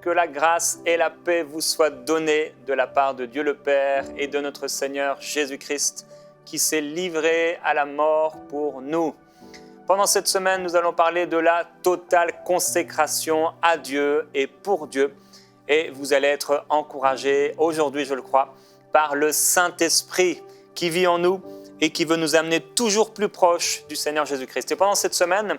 que la grâce et la paix vous soient données de la part de Dieu le Père et de notre Seigneur Jésus-Christ, qui s'est livré à la mort pour nous. Pendant cette semaine, nous allons parler de la totale consécration à Dieu et pour Dieu. Et vous allez être encouragés aujourd'hui, je le crois, par le Saint-Esprit qui vit en nous et qui veut nous amener toujours plus proches du Seigneur Jésus-Christ. Et pendant cette semaine,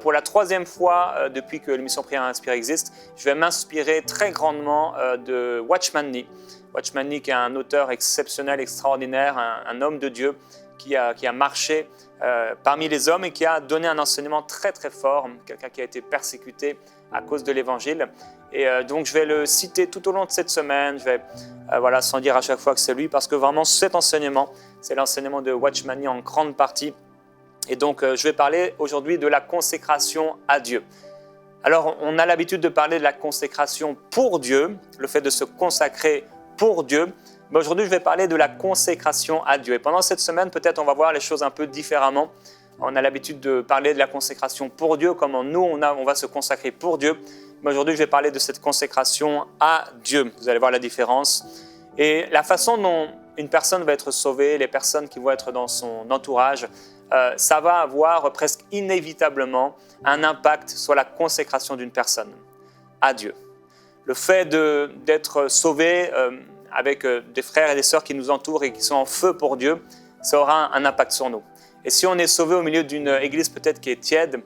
pour la troisième fois depuis que l'émission Prière Inspirée existe, je vais m'inspirer très grandement de Watchman Nee. Watchman Nee qui est un auteur exceptionnel, extraordinaire, un homme de Dieu qui a marché parmi les hommes et qui a donné un enseignement très très fort, quelqu'un qui a été persécuté à cause de l'Évangile. Et donc je vais le citer tout au long de cette semaine, je vais sans dire à chaque fois que c'est lui, parce que vraiment cet enseignement, c'est l'enseignement de Watchman Nee en grande partie. Et donc je vais parler aujourd'hui de la consécration à Dieu. Alors on a l'habitude de parler de la consécration pour Dieu, le fait de se consacrer pour Dieu. Mais aujourd'hui je vais parler de la consécration à Dieu. Et pendant cette semaine, peut-être on va voir les choses un peu différemment. On a l'habitude de parler de la consécration pour Dieu, comment nous on va se consacrer pour Dieu. Mais aujourd'hui, je vais parler de cette consécration à Dieu. Vous allez voir la différence. Et la façon dont une personne va être sauvée, les personnes qui vont être dans son entourage, ça va avoir presque inévitablement un impact sur la consécration d'une personne à Dieu. Le fait d'être sauvé avec des frères et des sœurs qui nous entourent et qui sont en feu pour Dieu, ça aura un impact sur nous. Et si on est sauvé au milieu d'une église peut-être qui est tiède,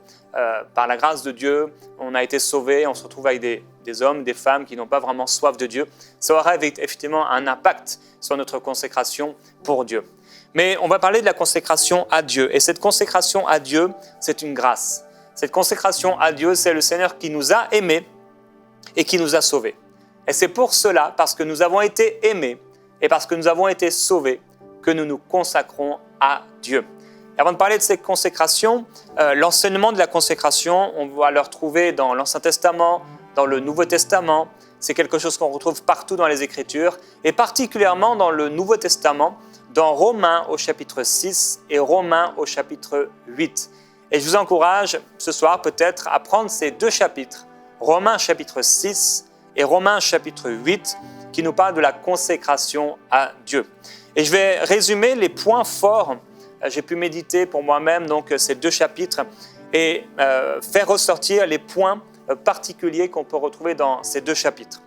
par la grâce de Dieu, on a été sauvé, on se retrouve avec des hommes, des femmes qui n'ont pas vraiment soif de Dieu, ça aura effectivement un impact sur notre consécration pour Dieu. Mais on va parler de la consécration à Dieu. Et cette consécration à Dieu, c'est une grâce. Cette consécration à Dieu, c'est le Seigneur qui nous a aimés et qui nous a sauvés. Et c'est pour cela, parce que nous avons été aimés et parce que nous avons été sauvés, que nous nous consacrons à Dieu. Et avant de parler de cette consécration, l'enseignement de la consécration, on va le retrouver dans l'Ancien Testament, dans le Nouveau Testament. C'est quelque chose qu'on retrouve partout dans les Écritures, et particulièrement dans le Nouveau Testament, dans Romains au chapitre 6 et Romains au chapitre 8. Et je vous encourage ce soir peut-être à prendre ces deux chapitres, Romains chapitre 6 et Romains chapitre 8, qui nous parlent de la consécration à Dieu. Et je vais résumer les points forts. J'ai pu méditer pour moi-même donc ces deux chapitres et faire ressortir les points particuliers qu'on peut retrouver dans ces deux chapitres.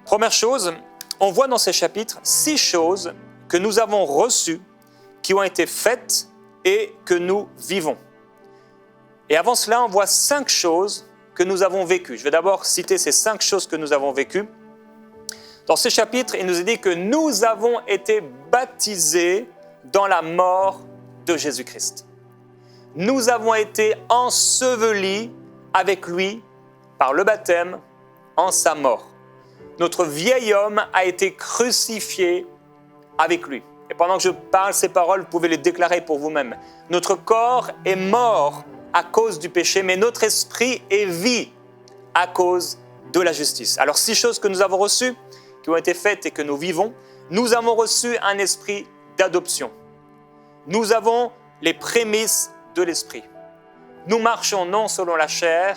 Première chose, on voit dans ces chapitres 6 choses que nous avons reçues, qui ont été faites et que nous vivons. Et avant cela, on voit 5 choses que nous avons vécues. Je vais d'abord citer ces 5 choses que nous avons vécues. Dans ces chapitres, il nous est dit que nous avons été baptisés dans la mort de Jésus-Christ. Nous avons été ensevelis avec lui par le baptême en sa mort. Notre vieil homme a été crucifié avec lui. Et pendant que je parle ces paroles, vous pouvez les déclarer pour vous-même. Notre corps est mort à cause du péché, mais notre esprit est vie à cause de la justice. Alors 6 choses que nous avons reçues, qui ont été faites et que nous vivons. Nous avons reçu un esprit d'adoption. Nous avons les prémices de l'Esprit. Nous marchons non selon la chair,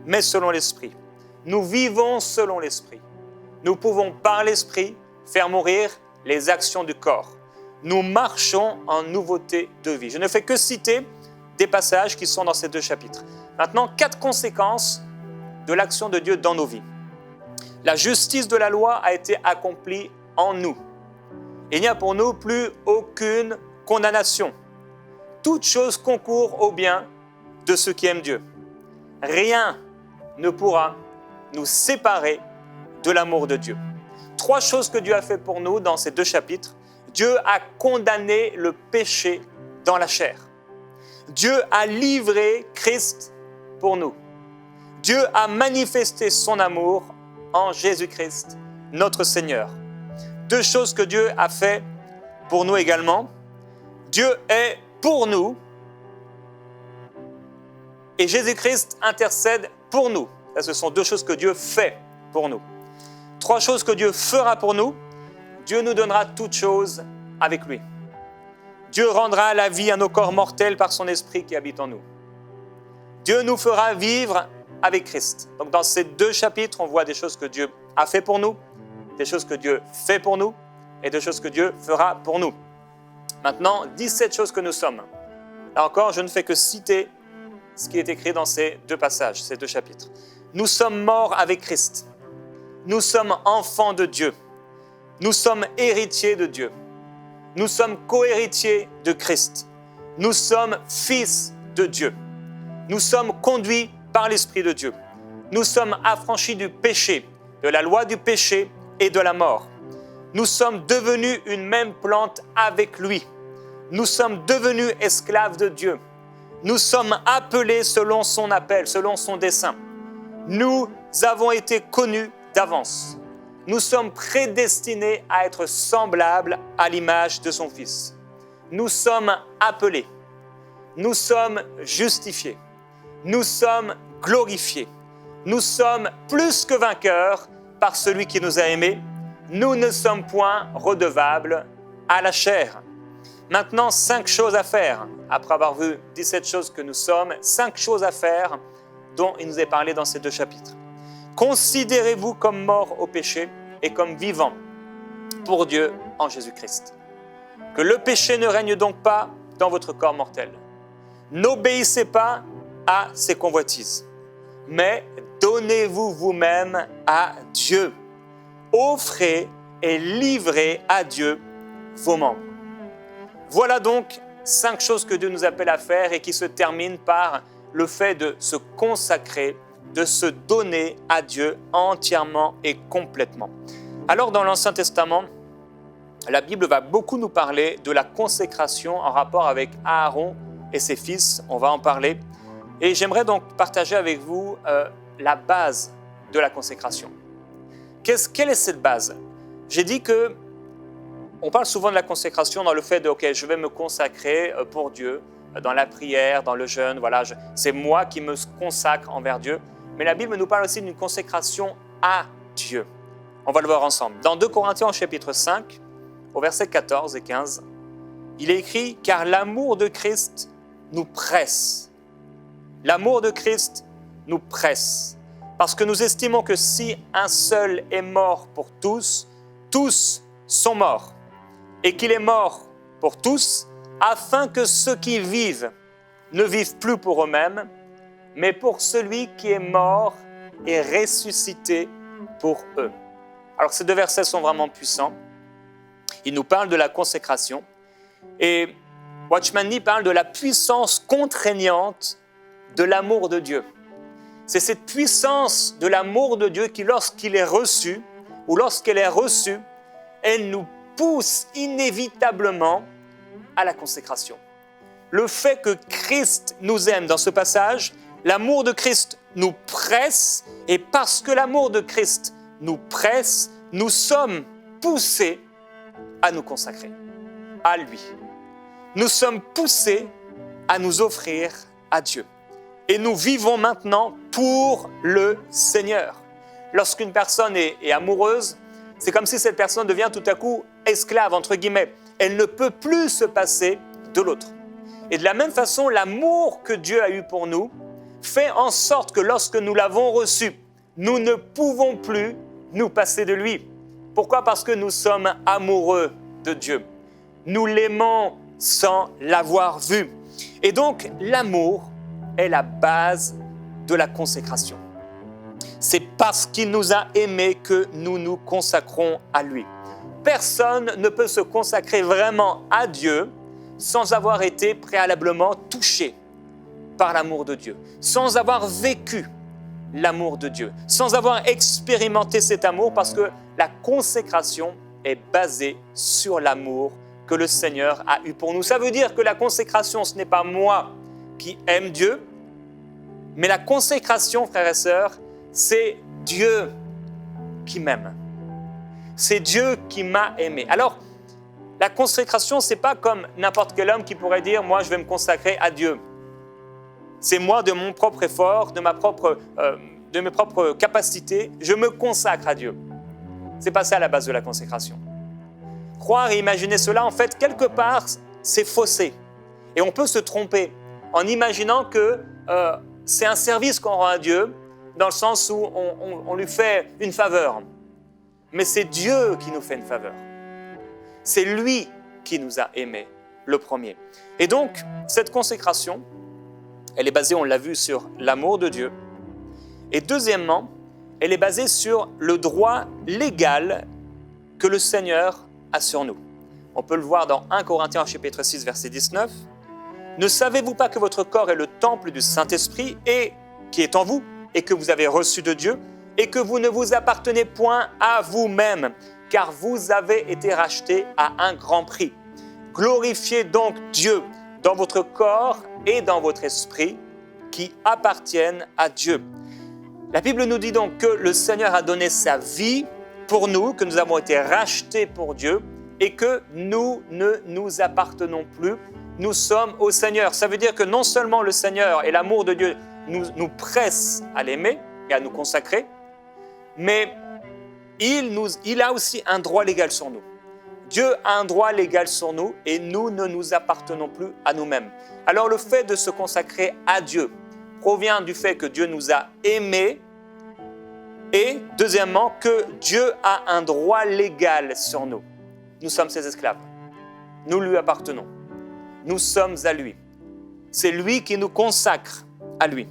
mais selon l'Esprit. Nous vivons selon l'Esprit. Nous pouvons par l'Esprit faire mourir les actions du corps. Nous marchons en nouveauté de vie. Je ne fais que citer des passages qui sont dans ces 2 chapitres. Maintenant, 4 conséquences de l'action de Dieu dans nos vies. La justice de la loi a été accomplie en nous. Il n'y a pour nous plus aucune condamnation. Toute chose concourt au bien de ceux qui aiment Dieu. Rien ne pourra nous séparer de l'amour de Dieu. 3 choses que Dieu a fait pour nous dans ces 2 chapitres. Dieu a condamné le péché dans la chair. Dieu a livré Christ pour nous. Dieu a manifesté son amour en Jésus-Christ, notre Seigneur. 2 choses que Dieu a fait pour nous également. Dieu est pour nous et Jésus-Christ intercède pour nous. Ça, ce sont 2 choses que Dieu fait pour nous. 3 choses que Dieu fera pour nous. Dieu nous donnera toutes choses avec lui. Dieu rendra la vie à nos corps mortels par son esprit qui habite en nous. Dieu nous fera vivre avec Christ. Donc dans ces 2 chapitres, on voit des choses que Dieu a fait pour nous, des choses que Dieu fait pour nous et des choses que Dieu fera pour nous. Maintenant, 17 choses que nous sommes. Là encore, je ne fais que citer ce qui est écrit dans ces 2 passages, ces 2 chapitres. Nous sommes morts avec Christ. Nous sommes enfants de Dieu. Nous sommes héritiers de Dieu. Nous sommes co-héritiers de Christ. Nous sommes fils de Dieu. Nous sommes conduits par l'Esprit de Dieu. Nous sommes affranchis du péché, de la loi du péché et de la mort. Nous sommes devenus une même plante avec lui. Nous sommes devenus esclaves de Dieu. Nous sommes appelés selon son appel, selon son dessein. Nous avons été connus d'avance. Nous sommes prédestinés à être semblables à l'image de son Fils. Nous sommes appelés. Nous sommes justifiés. Nous sommes glorifiés. Nous sommes plus que vainqueurs par celui qui nous a aimés. Nous ne sommes point redevables à la chair. Maintenant, 5 choses à faire. Après avoir vu 17 choses que nous sommes, 5 choses à faire dont il nous est parlé dans ces 2 chapitres. Considérez-vous comme morts au péché et comme vivants pour Dieu en Jésus-Christ. Que le péché ne règne donc pas dans votre corps mortel. N'obéissez pas à ses convoitises, mais donnez-vous vous-même à Dieu. Offrez et livrez à Dieu vos membres. Voilà donc 5 choses que Dieu nous appelle à faire et qui se terminent par le fait de se consacrer, de se donner à Dieu entièrement et complètement. Alors dans l'Ancien Testament, la Bible va beaucoup nous parler de la consécration en rapport avec Aaron et ses fils. On va en parler. Et j'aimerais donc partager avec vous la base de la consécration. Quelle est cette base? J'ai dit que on parle souvent de la consécration dans le fait de « ok, je vais me consacrer pour Dieu » dans la prière, dans le jeûne, voilà, c'est moi qui me consacre envers Dieu. Mais la Bible nous parle aussi d'une consécration à Dieu. On va le voir ensemble. Dans 2 Corinthiens chapitre 5, au verset 14 et 15, il est écrit « Car l'amour de Christ nous presse. » L'amour de Christ nous presse. Parce que nous estimons que si un seul est mort pour tous, tous sont morts. Et qu'il est mort pour tous, afin que ceux qui vivent ne vivent plus pour eux-mêmes, mais pour celui qui est mort et ressuscité pour eux. Alors ces 2 versets sont vraiment puissants. Ils nous parlent de la consécration. Et Watchman Nee parle de la puissance contraignante de l'amour de Dieu. C'est cette puissance de l'amour de Dieu qui, lorsqu'il est reçu, ou lorsqu'elle est reçue, elle nous pousse inévitablement à la consécration. Le fait que Christ nous aime dans ce passage, l'amour de Christ nous presse, et parce que l'amour de Christ nous presse, nous sommes poussés à nous consacrer à lui. Nous sommes poussés à nous offrir à Dieu. Et nous vivons maintenant pour le Seigneur. Lorsqu'une personne est amoureuse, c'est comme si cette personne devient tout à coup esclave, entre guillemets. Elle ne peut plus se passer de l'autre. Et de la même façon, l'amour que Dieu a eu pour nous fait en sorte que lorsque nous l'avons reçu, nous ne pouvons plus nous passer de lui. Pourquoi? Parce que nous sommes amoureux de Dieu. Nous l'aimons sans l'avoir vu. Et donc, l'amour est la base de la consécration. C'est parce qu'il nous a aimés que nous nous consacrons à lui. Personne ne peut se consacrer vraiment à Dieu sans avoir été préalablement touché par l'amour de Dieu, sans avoir vécu l'amour de Dieu, sans avoir expérimenté cet amour, parce que la consécration est basée sur l'amour que le Seigneur a eu pour nous. Ça veut dire que la consécration, ce n'est pas moi qui aime Dieu, mais la consécration, frères et sœurs, c'est Dieu qui m'aime. C'est Dieu qui m'a aimé. Alors, la consécration, ce n'est pas comme n'importe quel homme qui pourrait dire « moi, je vais me consacrer à Dieu ». C'est moi, de mon propre effort, de mes propres capacités, je me consacre à Dieu. Ce n'est pas ça la base de la consécration. Croire et imaginer cela, en fait, quelque part, c'est faussé. Et on peut se tromper en imaginant que c'est un service qu'on rend à Dieu dans le sens où on lui fait une faveur. Mais c'est Dieu qui nous fait une faveur. C'est lui qui nous a aimés, le premier. Et donc, cette consécration, elle est basée, on l'a vu, sur l'amour de Dieu. Et deuxièmement, elle est basée sur le droit légal que le Seigneur a sur nous. On peut le voir dans 1 Corinthiens chapitre 6, verset 19. « Ne savez-vous pas que votre corps est le temple du Saint-Esprit et qui est en vous et que vous avez reçu de Dieu et que vous ne vous appartenez point à vous-même, car vous avez été rachetés à un grand prix. Glorifiez donc Dieu dans votre corps et dans votre esprit qui appartiennent à Dieu. » La Bible nous dit donc que le Seigneur a donné sa vie pour nous, que nous avons été rachetés pour Dieu et que nous ne nous appartenons plus, nous sommes au Seigneur. Ça veut dire que non seulement le Seigneur et l'amour de Dieu nous pressent à l'aimer et à nous consacrer, mais il a aussi un droit légal sur nous. Dieu a un droit légal sur nous et nous ne nous appartenons plus à nous-mêmes. Alors le fait de se consacrer à Dieu provient du fait que Dieu nous a aimés et deuxièmement que Dieu a un droit légal sur nous. Nous sommes ses esclaves. Nous lui appartenons. Nous sommes à lui. C'est lui qui nous consacre à lui.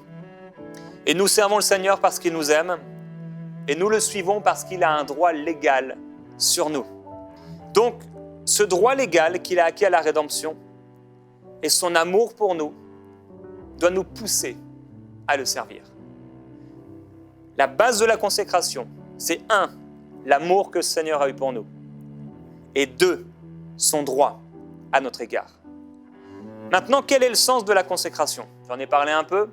Et nous servons le Seigneur parce qu'il nous aime et nous le suivons parce qu'il a un droit légal sur nous. Donc, ce droit légal qu'il a acquis à la rédemption et son amour pour nous doit nous pousser à le servir. La base de la consécration, c'est 1, l'amour que le Seigneur a eu pour nous et 2, son droit à notre égard. Maintenant, quel est le sens de la consécration? J'en ai parlé un peu.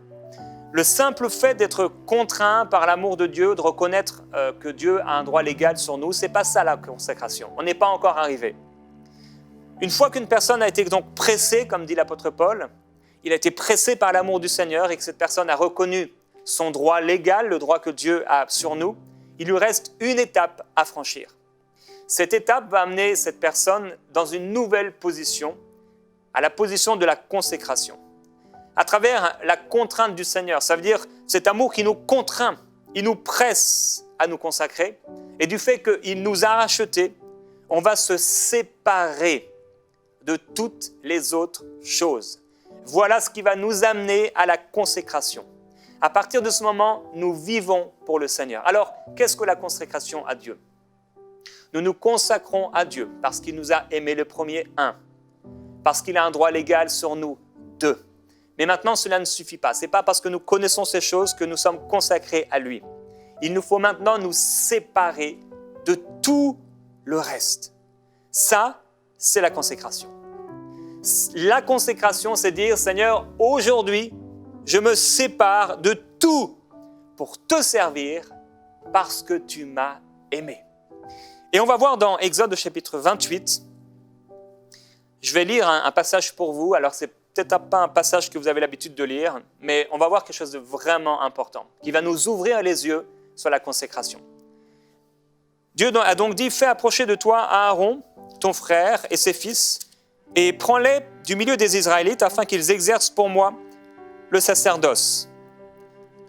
Le simple fait d'être contraint par l'amour de Dieu, de reconnaître que Dieu a un droit légal sur nous, ce n'est pas ça la consécration. On n'est pas encore arrivé. Une fois qu'une personne a été donc pressée, comme dit l'apôtre Paul, il a été pressé par l'amour du Seigneur et que cette personne a reconnu son droit légal, le droit que Dieu a sur nous, il lui reste une étape à franchir. Cette étape va amener cette personne dans une nouvelle position, à la position de la consécration. À travers la contrainte du Seigneur. Ça veut dire cet amour qui nous contraint, il nous presse à nous consacrer. Et du fait qu'il nous a rachetés, on va se séparer de toutes les autres choses. Voilà ce qui va nous amener à la consécration. À partir de ce moment, nous vivons pour le Seigneur. Alors, qu'est-ce que la consécration à Dieu? Nous nous consacrons à Dieu parce qu'il nous a aimés le premier, 1. Parce qu'il a un droit légal sur nous, 2. Mais maintenant, cela ne suffit pas. Ce n'est pas parce que nous connaissons ces choses que nous sommes consacrés à lui. Il nous faut maintenant nous séparer de tout le reste. Ça, c'est la consécration. La consécration, c'est dire, Seigneur, aujourd'hui, je me sépare de tout pour te servir parce que tu m'as aimé. Et on va voir dans Exode chapitre 28, je vais lire un passage pour vous. Alors, c'est peut-être pas un passage que vous avez l'habitude de lire, mais on va voir quelque chose de vraiment important qui va nous ouvrir les yeux sur la consécration. Dieu a donc dit, fais approcher de toi Aaron, ton frère et ses fils, et prends-les du milieu des Israélites afin qu'ils exercent pour moi le sacerdoce.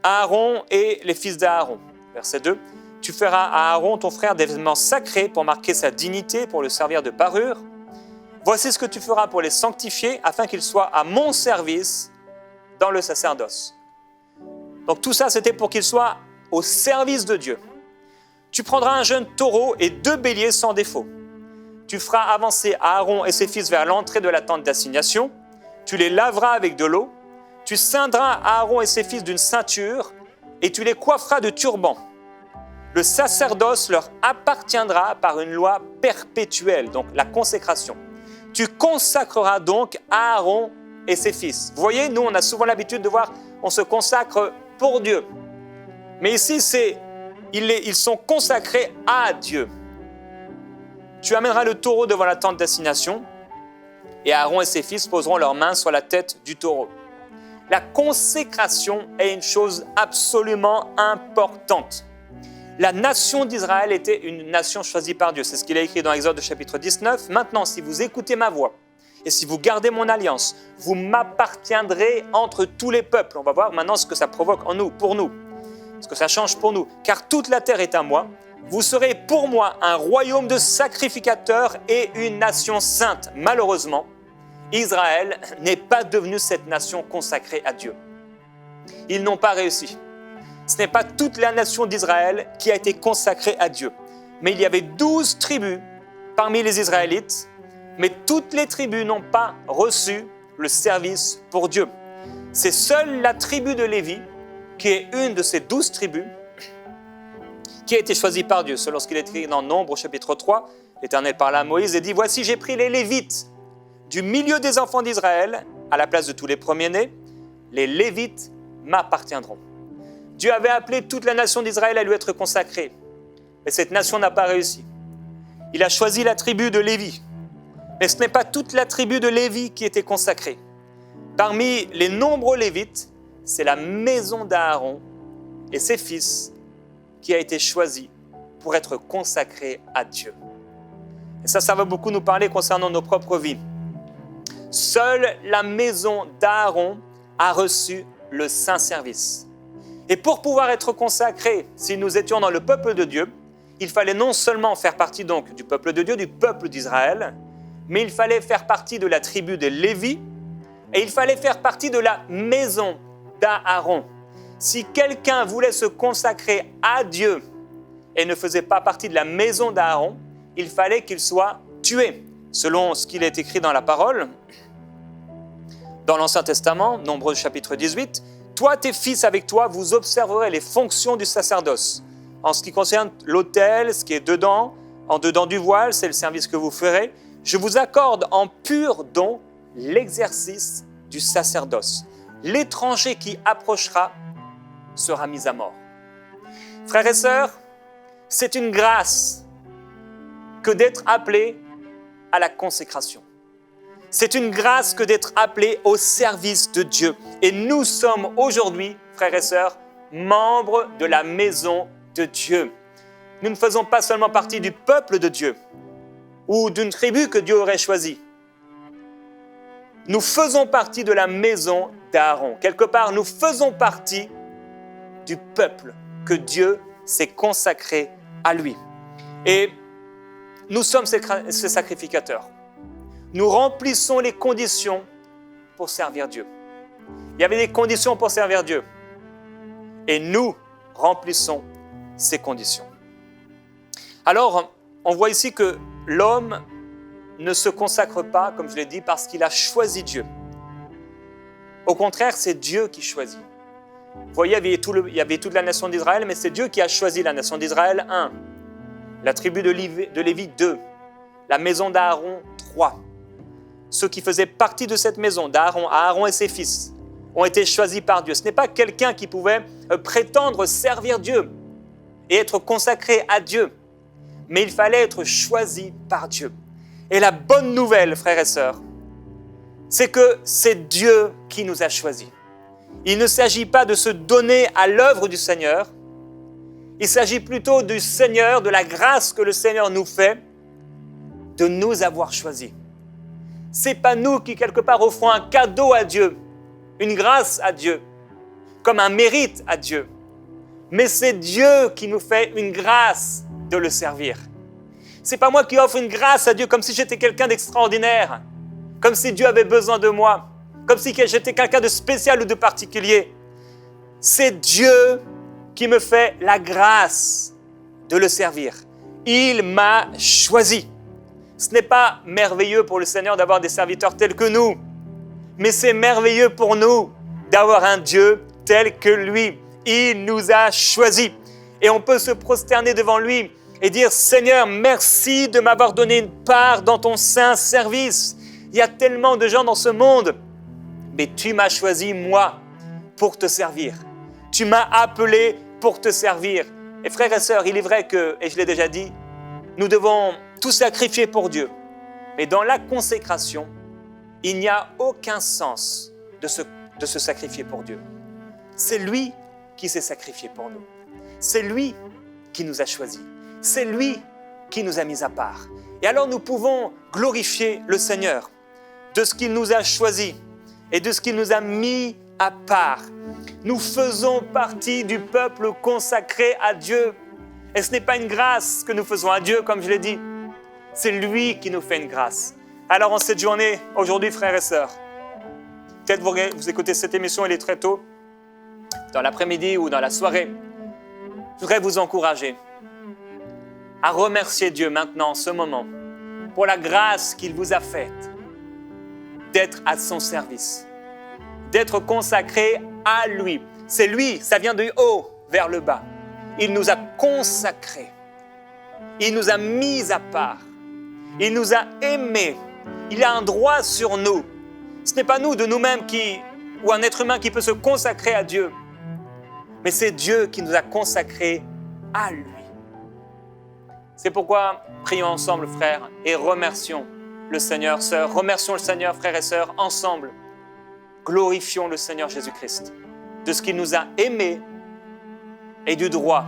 Aaron et les fils d'Aaron. Verset 2. Tu feras à Aaron, ton frère, des vêtements sacrés pour marquer sa dignité, pour le servir de parure. Voici ce que tu feras pour les sanctifier afin qu'ils soient à mon service dans le sacerdoce. Donc tout ça, c'était pour qu'ils soient au service de Dieu. Tu prendras un jeune taureau et 2 béliers sans défaut. Tu feras avancer Aaron et ses fils vers l'entrée de la tente d'assignation. Tu les laveras avec de l'eau. Tu ceindras Aaron et ses fils d'une ceinture et tu les coifferas de turbans. Le sacerdoce leur appartiendra par une loi perpétuelle, donc la consécration. Tu consacreras donc Aaron et ses fils. Vous voyez, nous, on a souvent l'habitude de voir, on se consacre pour Dieu. Mais ici, ils sont consacrés à Dieu. Tu amèneras le taureau devant la tente d'assignation et Aaron et ses fils poseront leurs mains sur la tête du taureau. La consécration est une chose absolument importante. La nation d'Israël était une nation choisie par Dieu. C'est ce qu'il a écrit dans Exode chapitre 19. Maintenant, si vous écoutez ma voix et si vous gardez mon alliance, vous m'appartiendrez entre tous les peuples. On va voir maintenant ce que ça provoque en nous, pour nous. ce que ça change pour nous. Car toute la terre est à moi. Vous serez pour moi un royaume de sacrificateurs et une nation sainte. Malheureusement, Israël n'est pas devenu cette nation consacrée à Dieu. Ils n'ont pas réussi. Ce n'est pas toute la nation d'Israël qui a été consacrée à Dieu. Mais il y avait 12 tribus parmi les Israélites, mais toutes les tribus n'ont pas reçu le service pour Dieu. C'est seule la tribu de Lévi, qui est une de ces 12 tribus, qui a été choisie par Dieu. C'est lorsqu'il est écrit dans Nombre au chapitre 3, l'Éternel parla à Moïse et dit « Voici, j'ai pris les Lévites du milieu des enfants d'Israël, à la place de tous les premiers-nés, les Lévites m'appartiendront. » Dieu avait appelé toute la nation d'Israël à lui être consacrée, mais cette nation n'a pas réussi. Il a choisi la tribu de Lévi, mais ce n'est pas toute la tribu de Lévi qui était consacrée. Parmi les nombreux Lévites, c'est la maison d'Aaron et ses fils qui a été choisie pour être consacrée à Dieu. Et ça va beaucoup nous parler concernant nos propres vies. Seule la maison d'Aaron a reçu le saint service. Et pour pouvoir être consacrés, si nous étions dans le peuple de Dieu, il fallait non seulement faire partie donc du peuple de Dieu, du peuple d'Israël, mais il fallait faire partie de la tribu de Lévi et il fallait faire partie de la maison d'Aaron. Si quelqu'un voulait se consacrer à Dieu et ne faisait pas partie de la maison d'Aaron, il fallait qu'il soit tué, selon ce qu'il est écrit dans la parole. Dans l'Ancien Testament, Nombre chapitre 18, « Toi, tes fils avec toi, vous observerez les fonctions du sacerdoce. En ce qui concerne l'autel, ce qui est dedans, en dedans du voile, c'est le service que vous ferez. Je vous accorde en pur don l'exercice du sacerdoce. L'étranger qui approchera sera mis à mort. » Frères et sœurs, c'est une grâce que d'être appelé à la consécration. C'est une grâce que d'être appelé au service de Dieu. Et nous sommes aujourd'hui, frères et sœurs, membres de la maison de Dieu. Nous ne faisons pas seulement partie du peuple de Dieu ou d'une tribu que Dieu aurait choisie. Nous faisons partie de la maison d'Aaron. Quelque part, nous faisons partie du peuple que Dieu s'est consacré à lui. Et nous sommes ces sacrificateurs. Nous remplissons les conditions pour servir Dieu. Il y avait des conditions pour servir Dieu. Et nous remplissons ces conditions. Alors, on voit ici que l'homme ne se consacre pas, comme je l'ai dit, parce qu'il a choisi Dieu. Au contraire, c'est Dieu qui choisit. Vous voyez, il y avait toute la nation d'Israël, mais c'est Dieu qui a choisi la nation d'Israël, 1. La tribu de Lévi, 2. La maison d'Aaron, 3. Ceux qui faisaient partie de cette maison, Aaron et ses fils, ont été choisis par Dieu. Ce n'est pas quelqu'un qui pouvait prétendre servir Dieu et être consacré à Dieu, mais il fallait être choisi par Dieu. Et la bonne nouvelle, frères et sœurs, c'est que c'est Dieu qui nous a choisis. Il ne s'agit pas de se donner à l'œuvre du Seigneur, il s'agit plutôt du Seigneur, de la grâce que le Seigneur nous fait, de nous avoir choisis. Ce n'est pas nous qui, quelque part, offrons un cadeau à Dieu, une grâce à Dieu, comme un mérite à Dieu. Mais c'est Dieu qui nous fait une grâce de le servir. Ce n'est pas moi qui offre une grâce à Dieu comme si j'étais quelqu'un d'extraordinaire, comme si Dieu avait besoin de moi, comme si j'étais quelqu'un de spécial ou de particulier. C'est Dieu qui me fait la grâce de le servir. Il m'a choisi. Ce n'est pas merveilleux pour le Seigneur d'avoir des serviteurs tels que nous, mais c'est merveilleux pour nous d'avoir un Dieu tel que lui. Il nous a choisis. Et on peut se prosterner devant lui et dire « Seigneur, merci de m'avoir donné une part dans ton saint service. Il y a tellement de gens dans ce monde, mais tu m'as choisi, moi, pour te servir. Tu m'as appelé pour te servir. » Et frères et sœurs, il est vrai que, et je l'ai déjà dit, nous devons tout sacrifier pour Dieu. Mais dans la consécration, il n'y a aucun sens de se sacrifier pour Dieu. C'est lui qui s'est sacrifié pour nous. C'est lui qui nous a choisis. C'est lui qui nous a mis à part. Et alors nous pouvons glorifier le Seigneur de ce qu'il nous a choisi et de ce qu'il nous a mis à part. Nous faisons partie du peuple consacré à Dieu. Et ce n'est pas une grâce que nous faisons à Dieu, comme je l'ai dit. C'est lui qui nous fait une grâce. Alors en cette journée, aujourd'hui, frères et sœurs, peut-être vous écoutez cette émission, elle est très tôt, dans l'après-midi ou dans la soirée. Je voudrais vous encourager à remercier Dieu maintenant, en ce moment, pour la grâce qu'il vous a faite d'être à son service, d'être consacré à lui. C'est lui, ça vient du haut vers le bas. Il nous a consacrés. Il nous a mis à part. Il nous a aimés. Il a un droit sur nous. Ce n'est pas nous de nous-mêmes ou un être humain qui peut se consacrer à Dieu. Mais c'est Dieu qui nous a consacrés à lui. C'est pourquoi prions ensemble, frères, et remercions le Seigneur, sœurs. Remercions le Seigneur, frères et sœurs, ensemble. Glorifions le Seigneur Jésus-Christ de ce qu'il nous a aimés et du droit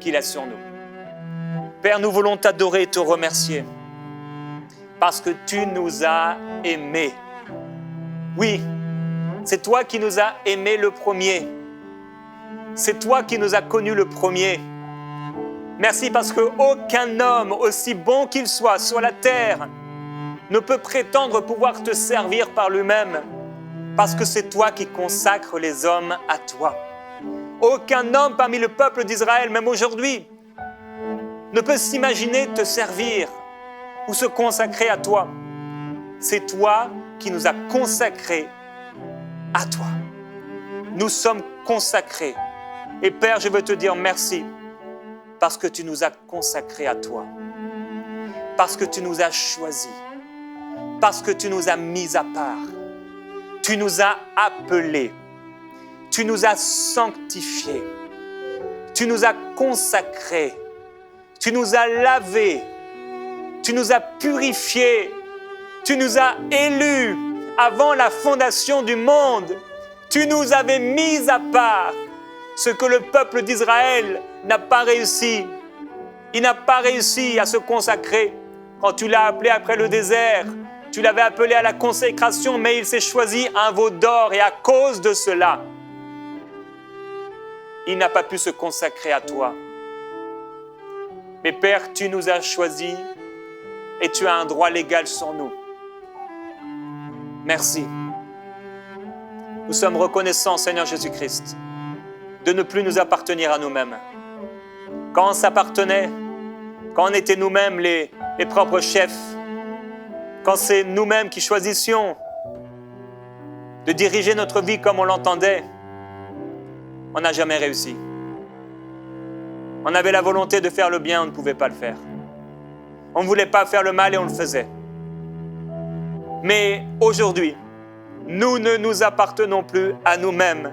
qu'il a sur nous. Père, nous voulons t'adorer et te remercier parce que tu nous as aimés. Oui, c'est toi qui nous as aimés le premier. C'est toi qui nous as connus le premier. Merci parce qu'aucun homme, aussi bon qu'il soit sur la terre, ne peut prétendre pouvoir te servir par lui-même, parce que c'est toi qui consacres les hommes à toi. Aucun homme parmi le peuple d'Israël, même aujourd'hui, ne peut s'imaginer te servir ou se consacrer à toi. C'est toi qui nous as consacrés à toi. Nous sommes consacrés. Et Père, je veux te dire merci parce que tu nous as consacrés à toi, parce que tu nous as choisis, parce que tu nous as mis à part, tu nous as appelés, tu nous as sanctifiés, tu nous as consacrés, tu nous as lavés, tu nous as purifiés, tu nous as élus avant la fondation du monde, tu nous avais mis à part. Ce que le peuple d'Israël n'a pas réussi. Il n'a pas réussi à se consacrer. Quand tu l'as appelé après le désert, tu l'avais appelé à la consécration, mais il s'est choisi un veau d'or et à cause de cela, il n'a pas pu se consacrer à toi. Mais Père, tu nous as choisis et tu as un droit légal sur nous. Merci. Nous sommes reconnaissants, Seigneur Jésus-Christ, de ne plus nous appartenir à nous-mêmes. Quand on s'appartenait, quand on était nous-mêmes les propres chefs, quand c'est nous-mêmes qui choisissions de diriger notre vie comme on l'entendait, on n'a jamais réussi. On avait la volonté de faire le bien, on ne pouvait pas le faire. On ne voulait pas faire le mal et on le faisait. Mais aujourd'hui, nous ne nous appartenons plus à nous-mêmes.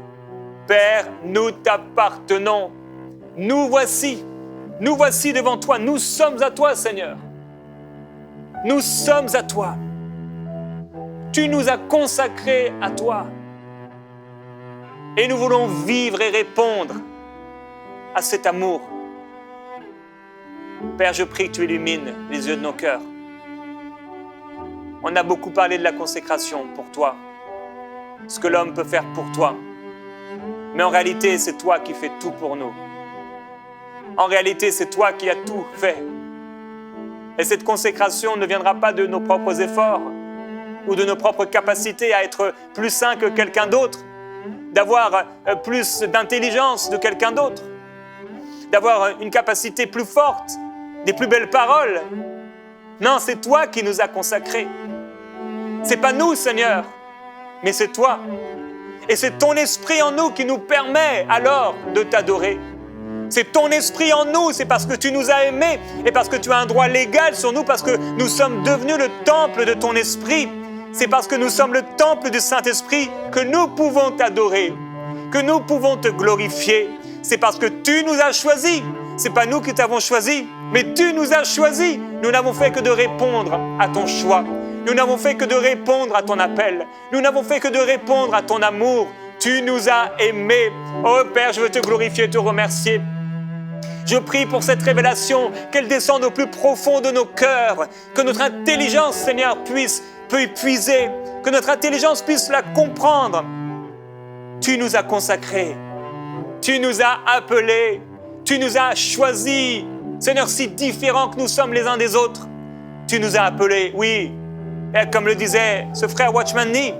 Père, nous t'appartenons. Nous voici devant toi. Nous sommes à toi, Seigneur. Nous sommes à toi. Tu nous as consacrés à toi. Et nous voulons vivre et répondre à cet amour. Père, je prie que tu illumines les yeux de nos cœurs. On a beaucoup parlé de la consécration pour toi, ce que l'homme peut faire pour toi. Mais en réalité, c'est toi qui fais tout pour nous. En réalité, c'est toi qui as tout fait. Et cette consécration ne viendra pas de nos propres efforts ou de nos propres capacités à être plus saints que quelqu'un d'autre, d'avoir plus d'intelligence que quelqu'un d'autre, d'avoir une capacité plus forte, des plus belles paroles. Non, c'est toi qui nous as consacrés. C'est pas nous, Seigneur, mais c'est toi. Et c'est ton esprit en nous qui nous permet alors de t'adorer. C'est ton esprit en nous, c'est parce que tu nous as aimés et parce que tu as un droit légal sur nous, parce que nous sommes devenus le temple de ton esprit. C'est parce que nous sommes le temple du Saint-Esprit que nous pouvons t'adorer, que nous pouvons te glorifier. C'est parce que tu nous as choisis. Ce n'est pas nous qui t'avons choisi, mais tu nous as choisis. Nous n'avons fait que de répondre à ton choix. Nous n'avons fait que de répondre à ton appel. Nous n'avons fait que de répondre à ton amour. Tu nous as aimés. Oh Père, je veux te glorifier et te remercier. Je prie pour cette révélation, qu'elle descende au plus profond de nos cœurs, que notre intelligence, Seigneur, peut puiser, que notre intelligence puisse la comprendre Tu nous as consacrés. Tu nous as appelés. Tu nous as choisis. Seigneur, si différents que nous sommes les uns des autres, tu nous as appelés, oui. Et comme le disait ce frère Watchman Nee,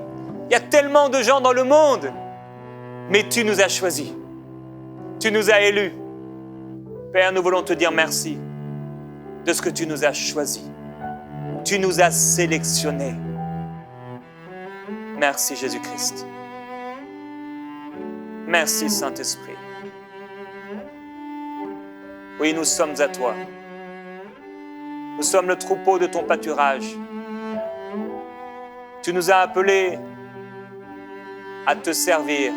il y a tellement de gens dans le monde, mais tu nous as choisis. Tu nous as élus. Père, nous voulons te dire merci de ce que tu nous as choisis. Tu nous as sélectionnés. Merci Jésus-Christ. Merci Saint-Esprit. Oui, nous sommes à toi. Nous sommes le troupeau de ton pâturage. Tu nous as appelés à te servir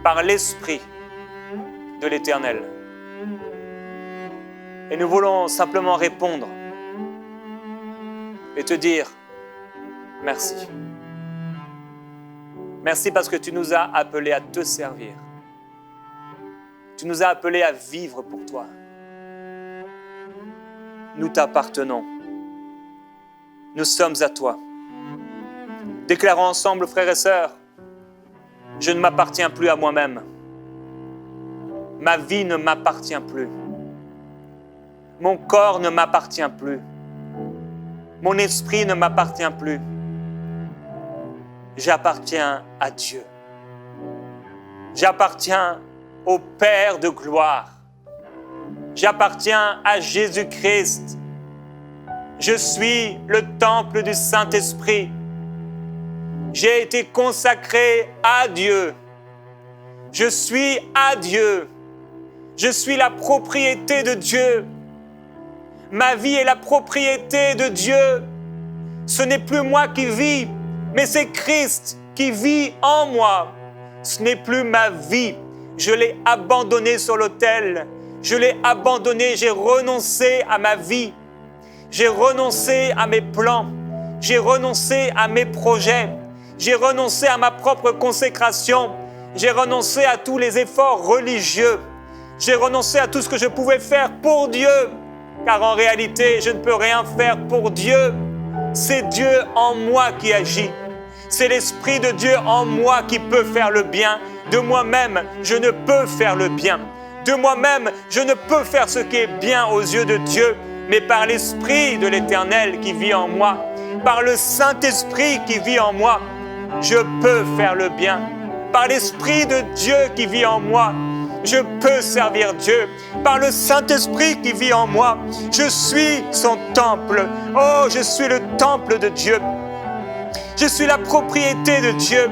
par l'Esprit de l'Éternel. Et nous voulons simplement répondre et te dire merci. Merci parce que tu nous as appelés à te servir. Tu nous as appelés à vivre pour toi. Nous t'appartenons. Nous sommes à toi. Déclarons ensemble, frères et sœurs, je ne m'appartiens plus à moi-même. Ma vie ne m'appartient plus. Mon corps ne m'appartient plus. Mon esprit ne m'appartient plus. J'appartiens à Dieu. J'appartiens au Père de gloire. J'appartiens à Jésus-Christ. Je suis le temple du Saint-Esprit. J'ai été consacré à Dieu. Je suis à Dieu. Je suis la propriété de Dieu. Ma vie est la propriété de Dieu. Ce n'est plus moi qui vis, mais c'est Christ qui vit en moi. Ce n'est plus ma vie. Je l'ai abandonné sur l'autel. Je l'ai abandonné, j'ai renoncé à ma vie. J'ai renoncé à mes plans. J'ai renoncé à mes projets. J'ai renoncé à ma propre consécration. J'ai renoncé à tous les efforts religieux. J'ai renoncé à tout ce que je pouvais faire pour Dieu. Car en réalité, je ne peux rien faire pour Dieu. C'est Dieu en moi qui agit. C'est l'Esprit de Dieu en moi qui peut faire le bien. De moi-même, je ne peux faire le bien. De moi-même, je ne peux faire ce qui est bien aux yeux de Dieu, mais par l'Esprit de l'Éternel qui vit en moi, par le Saint-Esprit qui vit en moi, je peux faire le bien. Par l'Esprit de Dieu qui vit en moi, je peux servir Dieu. Par le Saint-Esprit qui vit en moi, je suis son temple. Oh, je suis le temple de Dieu. Je suis la propriété de Dieu.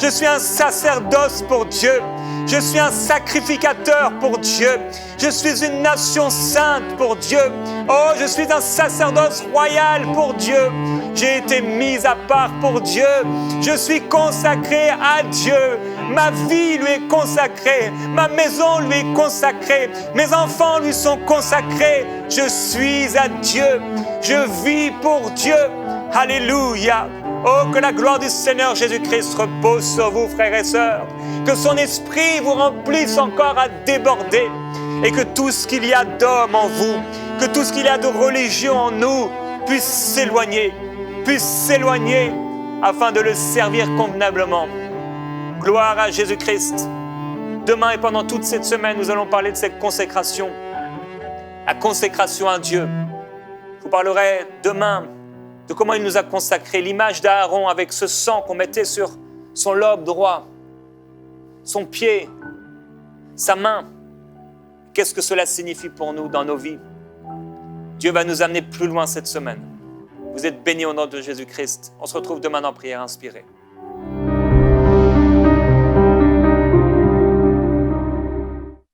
Je suis un sacerdoce pour Dieu. Je suis un sacrificateur pour Dieu. Je suis une nation sainte pour Dieu. Oh, je suis un sacerdoce royal pour Dieu. J'ai été mis à part pour Dieu. Je suis consacré à Dieu. Ma vie lui est consacrée. Ma maison lui est consacrée. Mes enfants lui sont consacrés. Je suis à Dieu. Je vis pour Dieu. Alléluia. Oh, que la gloire du Seigneur Jésus-Christ repose sur vous, frères et sœurs. Que son esprit vous remplisse encore à déborder. Et que tout ce qu'il y a d'homme en vous, que tout ce qu'il y a de religion en nous puisse s'éloigner afin de le servir convenablement. Gloire à Jésus-Christ. Demain et pendant toute cette semaine, nous allons parler de cette consécration. La consécration à Dieu. Je vous parlerai demain de comment il nous a consacrés, l'image d'Aaron avec ce sang qu'on mettait sur son lobe droit, son pied, sa main. Qu'est-ce que cela signifie pour nous dans nos vies? Dieu va nous amener plus loin cette semaine. Vous êtes bénis au nom de Jésus-Christ. On se retrouve demain en prière inspirée.